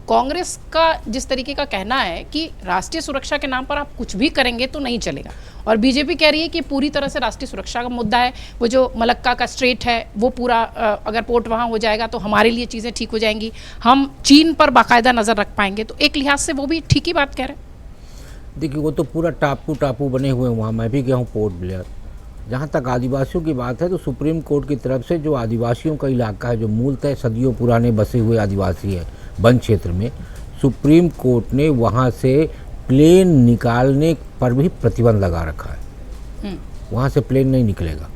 कांग्रेस का जिस तरीके का कहना है कि राष्ट्रीय सुरक्षा के नाम पर आप कुछ भी करेंगे तो नहीं चलेगा, और बीजेपी कह रही है कि पूरी तरह से राष्ट्रीय सुरक्षा का मुद्दा है, वो जो मलक्का का स्ट्रेट है वो पूरा अगर पोर्ट वहाँ हो जाएगा तो हमारे लिए चीज़ें ठीक हो जाएंगी, हम चीन पर बाकायदा नज़र रख पाएंगे। तो एक लिहाज से वो भी ठीक ही बात कह रहे हैं। देखिए, वो तो पूरा टापू बने हुए हैं वहाँ। मैं भी गया हूँ पोर्ट ब्लेयर। जहाँ तक आदिवासियों की बात है तो सुप्रीम कोर्ट की तरफ से जो आदिवासियों का इलाका है, जो मूलतः सदियों पुराने बसे हुए आदिवासी है वन क्षेत्र में, सुप्रीम कोर्ट ने वहाँ से प्लेन निकालने पर भी प्रतिबंध लगा रखा है। वहाँ से प्लेन नहीं निकलेगा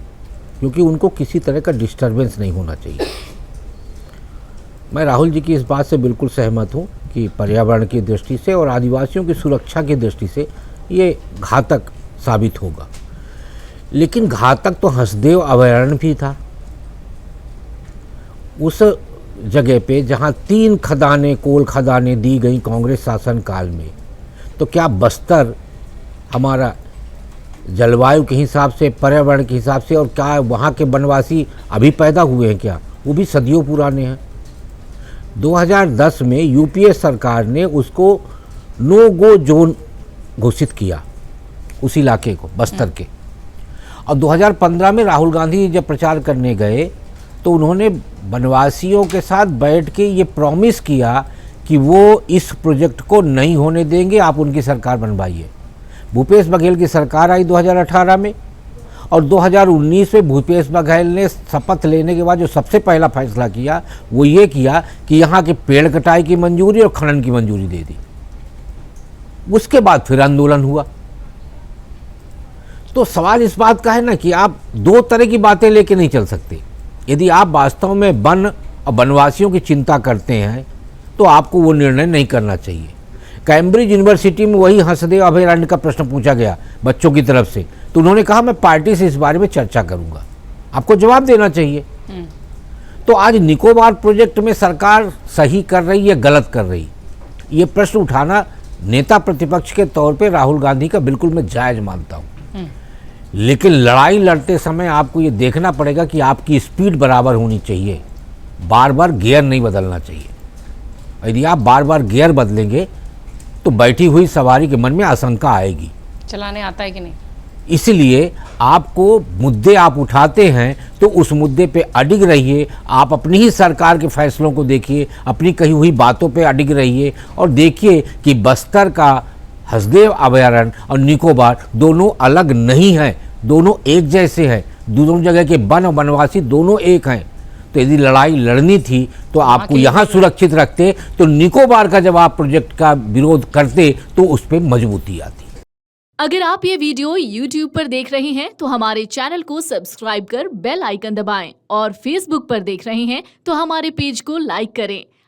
क्योंकि उनको किसी तरह का डिस्टरबेंस नहीं होना चाहिए। मैं राहुल जी की इस बात से बिल्कुल सहमत हूँ कि पर्यावरण की दृष्टि से और आदिवासियों की सुरक्षा की दृष्टि से ये घातक साबित होगा। लेकिन घातक तो हंसदेव अभयारण्य भी था। उस जगह पे जहाँ 3 खदानें, कोल खदानें दी गई कांग्रेस शासन काल में, तो क्या बस्तर हमारा जलवायु के हिसाब से, पर्यावरण के हिसाब से, और क्या वहाँ के वनवासी अभी पैदा हुए हैं क्या? वो भी सदियों पुराने हैं। 2010 में यूपीए सरकार ने उसको नो गो जोन घोषित किया, उस इलाके को, बस्तर के। और 2015 में राहुल गांधी जब प्रचार करने गए तो उन्होंने वनवासियों के साथ बैठ के ये प्रॉमिस किया कि वो इस प्रोजेक्ट को नहीं होने देंगे, आप उनकी सरकार बनवाइए। भूपेश बघेल की सरकार आई 2018 में, और 2019 में भूपेश बघेल ने शपथ लेने के बाद जो सबसे पहला फैसला किया वो ये किया कि यहाँ के पेड़ कटाई की मंजूरी और खनन की मंजूरी दे दी। उसके बाद फिर आंदोलन हुआ। तो सवाल इस बात का है ना कि आप 2 तरह की बातें लेके नहीं चल सकते। यदि आप वास्तव में वन और वनवासियों की चिंता करते हैं तो आपको वो निर्णय नहीं करना चाहिए। कैम्ब्रिज यूनिवर्सिटी में वही हंसदेव अभयारण्य का प्रश्न पूछा गया बच्चों की तरफ से, तो उन्होंने कहा मैं पार्टी से इस बारे में चर्चा करूंगा। आपको जवाब देना चाहिए। तो आज निकोबार प्रोजेक्ट में सरकार सही कर रही है, गलत कर रही, ये प्रश्न उठाना नेता प्रतिपक्ष के तौर पे राहुल गांधी का बिल्कुल मैं जायज मानता हूँ। लेकिन लड़ाई लड़ते समय आपको ये देखना पड़ेगा कि आपकी स्पीड बराबर होनी चाहिए, बार बार गियर नहीं बदलना चाहिए। यदि आप बार बार गियर बदलेंगे तो बैठी हुई सवारी के मन में आशंका आएगी, चलाने आता है कि नहीं। इसलिए आपको मुद्दे आप उठाते हैं तो उस मुद्दे पे अडिग रहिए। आप अपनी ही सरकार के फैसलों को देखिए, अपनी कही हुई बातों पे अडिग रहिए, और देखिए कि बस्तर का हंसदेव अभयारण्य और निकोबार दोनों अलग नहीं हैं, दोनों एक जैसे हैं। दोनों जगह के वन और वनवासी दोनों एक हैं। तो यदि लड़ाई लड़नी थी तो आपको यहाँ सुरक्षित रखते, तो निकोबार का जब आप प्रोजेक्ट का विरोध करते तो उस पर मजबूती आती। अगर आप ये वीडियो YouTube पर देख रहे हैं तो हमारे चैनल को सब्सक्राइब कर बेल आइकन दबाएं, और Facebook पर देख रहे हैं तो हमारे पेज को लाइक करें।